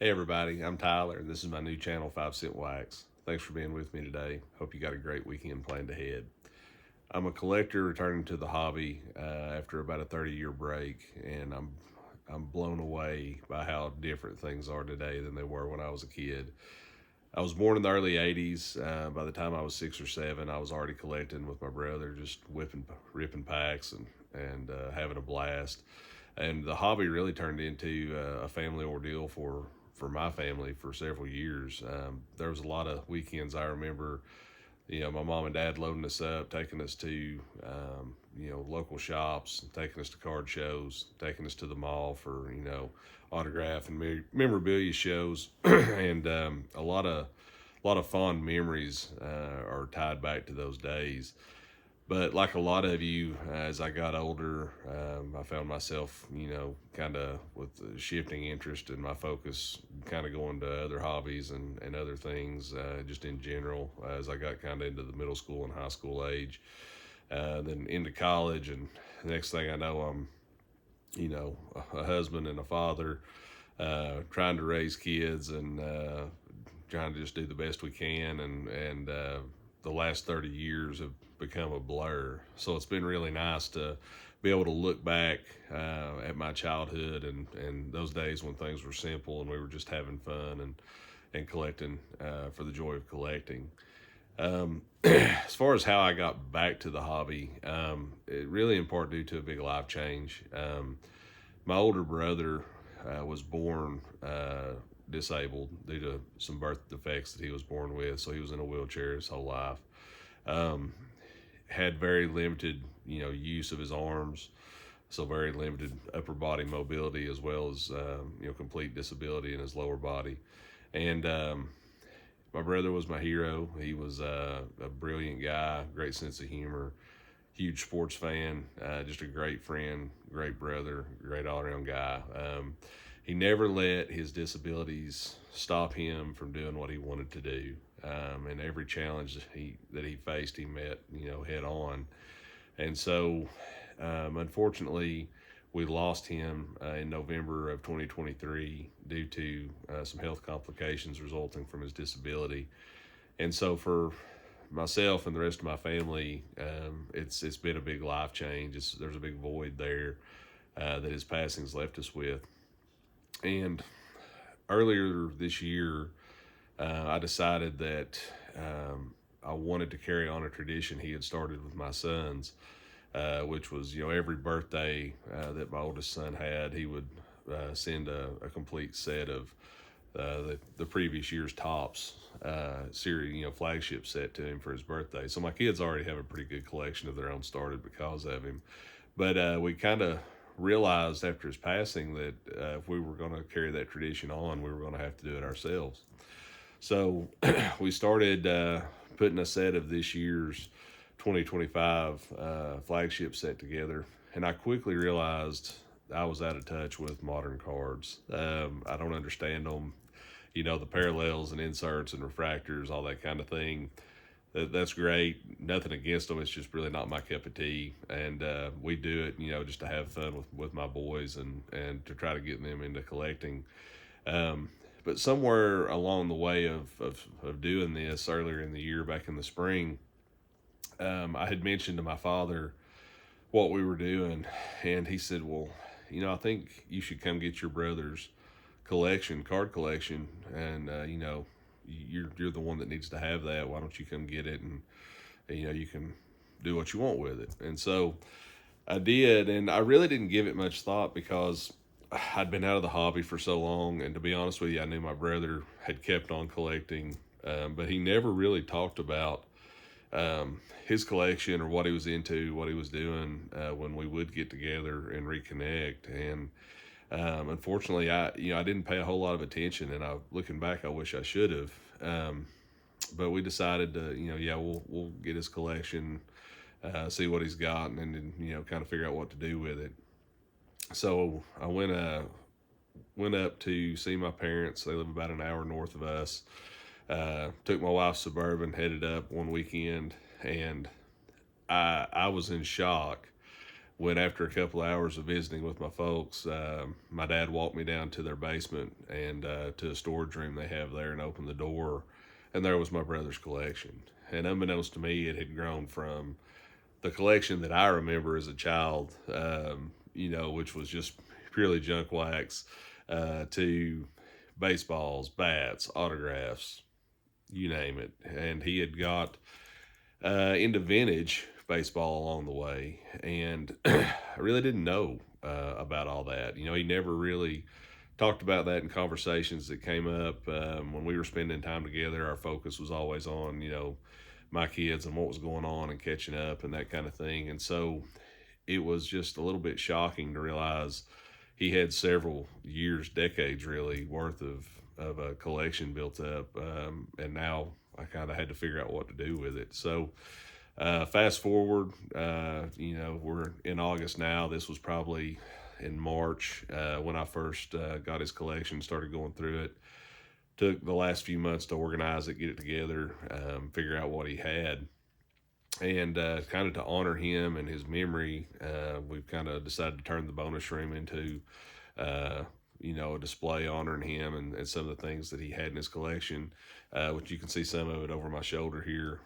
Hey everybody, I'm Tyler, and this is my new channel, 5centWax. Thanks for being with me today. Hope you got a great weekend planned ahead. I'm a collector returning to the hobby after about a 30-year break, and I'm blown away by how different things are today than they were when I was a kid. I was born in the early 80s. By the time I was 6 or 7, I was already collecting with my brother, just ripping packs and having a blast. And the hobby really turned into a family ordeal for my family for several years. There was a lot of weekends I remember, my mom and dad loading us up, taking us to, local shops, taking us to card shows, taking us to the mall for, autograph and memorabilia shows, and a lot of fond memories are tied back to those days. But like a lot of you, as I got older, I found myself, kind of with a shifting interest and my focus kind of going to other hobbies and other things, just in general, as I got kind of into the middle school and high school age, then into college. And the next thing I know, I'm, a husband and a father, trying to raise kids and trying to just do the best we can. And the last 30 years have become a blur. So it's been really nice to be able to look back at my childhood and those days when things were simple and we were just having fun and collecting for the joy of collecting. As far as how I got back to the hobby, it really in part due to a big life change. My older brother was born disabled due to some birth defects that he was born with, so he was in a wheelchair his whole life. Um, had very limited, use of his arms, so very limited upper body mobility as well as, complete disability in his lower body. And my brother was my hero. He was a brilliant guy, great sense of humor, huge sports fan, just a great friend, great brother, great all around guy. He never let his disabilities stop him from doing what he wanted to do. And every challenge that he faced, he met, head on. And so, unfortunately, we lost him in November of 2023 due to some health complications resulting from his disability. And so, for myself and the rest of my family, it's been a big life change. There's a big void there that his passing's left us with. And earlier this year, I decided that I wanted to carry on a tradition he had started with my sons, which was, every birthday that my oldest son had, he would send a complete set of the previous year's tops series, flagship set to him for his birthday. So my kids already have a pretty good collection of their own started because of him. But we kind of realized after his passing that if we were going to carry that tradition on, we were going to have to do it ourselves. So we started putting a set of this year's 2025 flagship set together, and I quickly realized I was out of touch with modern cards. I don't understand them, the parallels and inserts and refractors, all that kind of thing. That's great. Nothing against them. It's just really not my cup of tea. And we do it, just to have fun with my boys and to try to get them into collecting. But somewhere along the way of doing this earlier in the year, back in the spring, I had mentioned to my father what we were doing, and he said, "Well, I think you should come get your brother's card collection, and you're the one that needs to have that. Why don't you come get it, and you can do what you want with it." And so I did, and I really didn't give it much thought because I'd been out of the hobby for so long, and to be honest with you, I knew my brother had kept on collecting, but he never really talked about his collection or what he was into, what he was doing when we would get together and reconnect. And unfortunately, I didn't pay a whole lot of attention, and looking back, I wish I should have. But we decided to, yeah, we'll get his collection, see what he's got, and then kind of figure out what to do with it. So I went up to see my parents. They live about an hour north of us. Took my wife's Suburban, headed up one weekend, and I was in shock when after a couple of hours of visiting with my folks, my dad walked me down to their basement and to a storage room they have there, and opened the door, and there was my brother's collection. And unbeknownst to me, it had grown from the collection that I remember as a child, which was just purely junk wax, to baseballs, bats, autographs, you name it. And he had got into vintage baseball along the way, and I really didn't know about all that. He never really talked about that in conversations that came up when we were spending time together. Our focus was always on, my kids and what was going on and catching up and that kind of thing. And so it was just a little bit shocking to realize he had several years, decades really, worth of a collection built up. And now I kind of had to figure out what to do with it. So fast forward, we're in August now. This was probably in March when I first got his collection, started going through it. Took the last few months to organize it, get it together, figure out what he had. And kind of to honor him and his memory, we've kind of decided to turn the bonus room into, a display honoring him and some of the things that he had in his collection, which you can see some of it over my shoulder here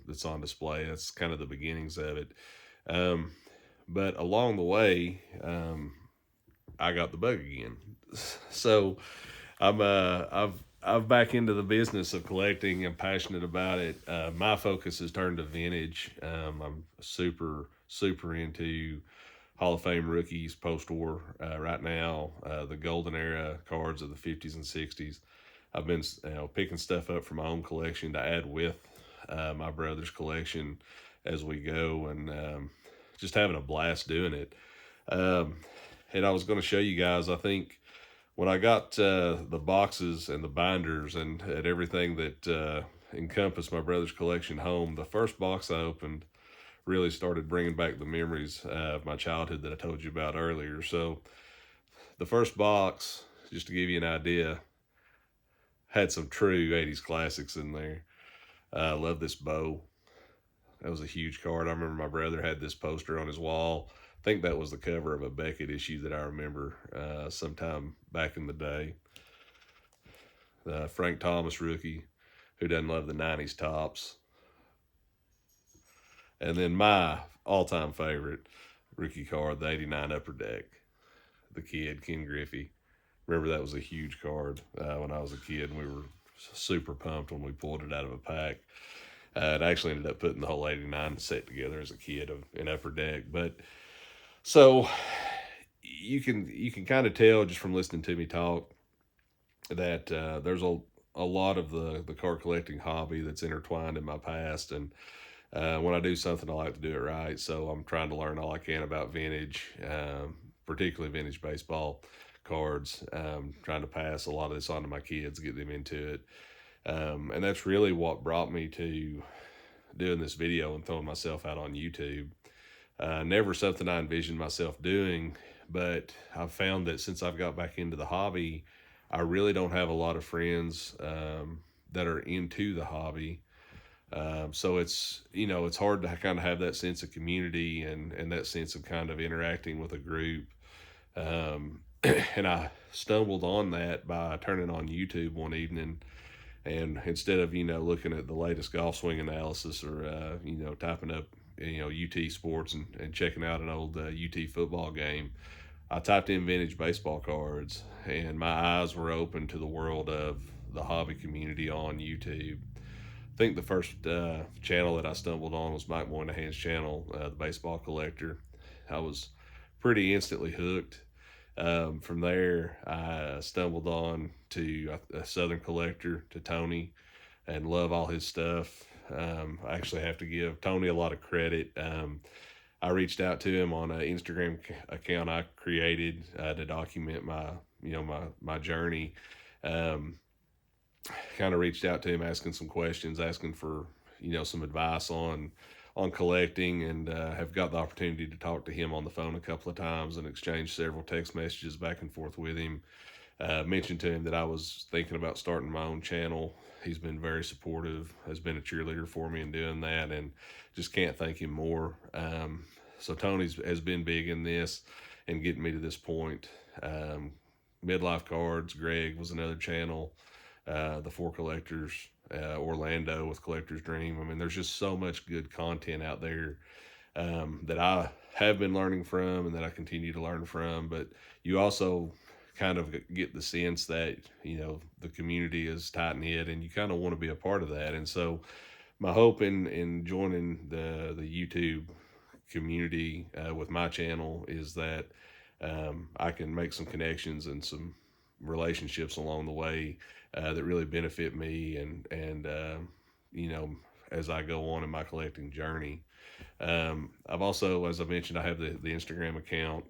that's on display. That's kind of the beginnings of it. But along the way, I got the bug again. So I'm back into the business of collecting. I'm passionate about it. My focus has turned to vintage. I'm super into Hall of Fame rookies post-war right now. The golden era cards of the 50s and 60s. I've been picking stuff up from my own collection to add with my brother's collection as we go, and just having a blast doing it. And I was going to show you guys, I think, when I got the boxes and the binders and everything that encompassed my brother's collection home, the first box I opened really started bringing back the memories of my childhood that I told you about earlier. So the first box, just to give you an idea, had some true 80s classics in there. I love this bow. That was a huge card. I remember my brother had this poster on his wall. I think that was the cover of a Beckett issue that I remember sometime back in the day. Frank Thomas rookie, who doesn't love the 90s tops. And then my all-time favorite rookie card, the 89 Upper Deck. The kid, Ken Griffey. Remember that was a huge card when I was a kid, and we were super pumped when we pulled it out of a pack. It actually ended up putting the whole 89 set together as a kid in Upper Deck. But so you can kind of tell just from listening to me talk that there's a lot of the card collecting hobby that's intertwined in my past. And when I do something, I like to do it right. So I'm trying to learn all I can about vintage, particularly vintage baseball cards. Trying to pass a lot of this on to my kids, get them into it. And that's really what brought me to doing this video and throwing myself out on YouTube. Never something I envisioned myself doing, but I've found that since I've got back into the hobby, I really don't have a lot of friends that are into the hobby. So it's hard to kind of have that sense of community and that sense of kind of interacting with a group. And I stumbled on that by turning on YouTube one evening, and instead of, looking at the latest golf swing analysis or, typing up, UT sports and checking out an old UT football game, I typed in vintage baseball cards, and my eyes were open to the world of the hobby community on YouTube. I think the first channel that I stumbled on was Mike Moynihan's channel, The Baseball Collector. I was pretty instantly hooked. From there, I stumbled on to a Southern Collector, to Tony, and love all his stuff. I actually have to give Tony a lot of credit. I reached out to him on an Instagram account I created to document my journey. Kind of reached out to him asking some questions, asking for some advice on collecting, and have got the opportunity to talk to him on the phone a couple of times and exchange several text messages back and forth with him. Mentioned to him that I was thinking about starting my own channel. He's been very supportive, has been a cheerleader for me in doing that, and just can't thank him more. So Tony has been big in this and getting me to this point. Midlife Cards, Greg was another channel. The Four Collectors, Orlando with Collector's Dream. I mean, there's just so much good content out there that I have been learning from and that I continue to learn from. But you also kind of get the sense that, you know, the community is tight knit and you kind of want to be a part of that. And so my hope in joining the YouTube community with my channel is that I can make some connections and some relationships along the way that really benefit me and you know, as I go on in my collecting journey. I've also, as I mentioned, I have the Instagram account.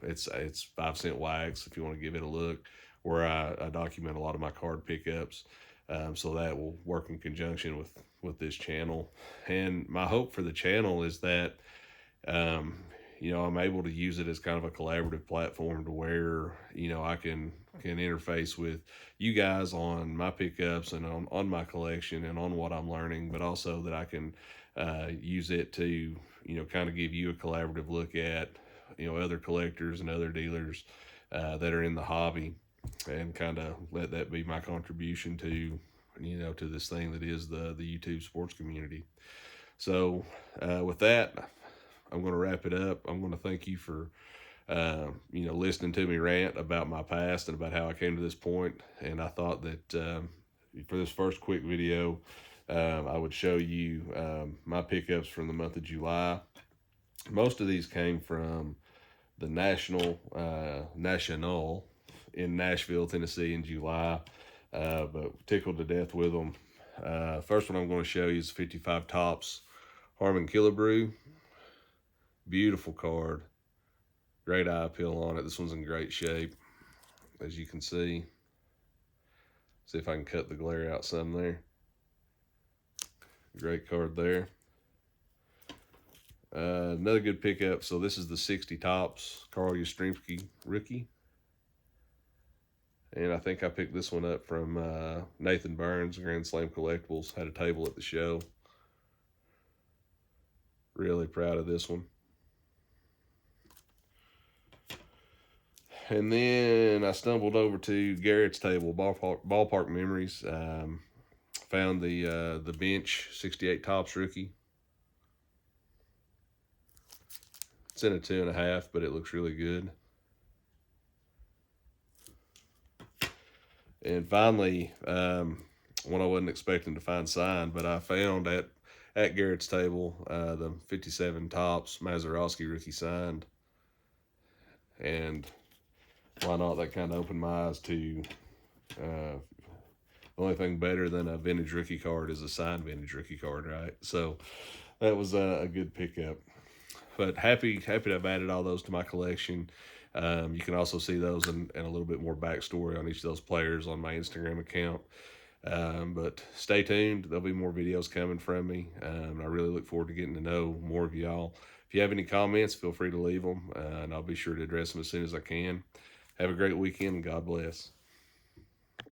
It's FiveCentWax if you want to give it a look, where I document a lot of my card pickups. So that will work in conjunction with this channel. And my hope for the channel is that you know, I'm able to use it as kind of a collaborative platform to where, you know, I can interface with you guys on my pickups and on my collection and on what I'm learning, but also that I can use it to, you know, kind of give you a collaborative look at, you know, other collectors and other dealers that are in the hobby, and kind of let that be my contribution to, you know, to this thing that is the YouTube sports community. So with that, I'm going to wrap it up. I'm going to thank you for, you know, listening to me rant about my past and about how I came to this point. And I thought that for this first quick video, I would show you my pickups from the month of July. Most of these came from the National in Nashville, Tennessee in July, but tickled to death with them. First one I'm going to show you is 55 Topps Harmon Killebrew. Beautiful card, great eye appeal on it. This one's in great shape, as you can see. See if I can cut the glare out some there. Great card there. Another good pickup. So this is the 60 Topps Carl Yastrzemski rookie, and I think I picked this one up from Nathan Burns, Grand Slam Collectibles. Had a table at the show. Really proud of this one. And then I stumbled over to Garrett's table, ballpark memories. Found the bench 68 Topps rookie. It's in a 2.5, but it looks really good. And finally, one I wasn't expecting to find signed, but I found at Garrett's table the 57 Topps Mazeroski rookie signed. And why not? That kind of opened my eyes to the only thing better than a vintage rookie card is a signed vintage rookie card, right? So that was a good pickup. But happy to have added all those to my collection. You can also see those and a little bit more backstory on each of those players on my Instagram account. But stay tuned. There'll be more videos coming from me. I really look forward to getting to know more of y'all. If you have any comments, feel free to leave them, and I'll be sure to address them as soon as I can. Have a great weekend, and God bless.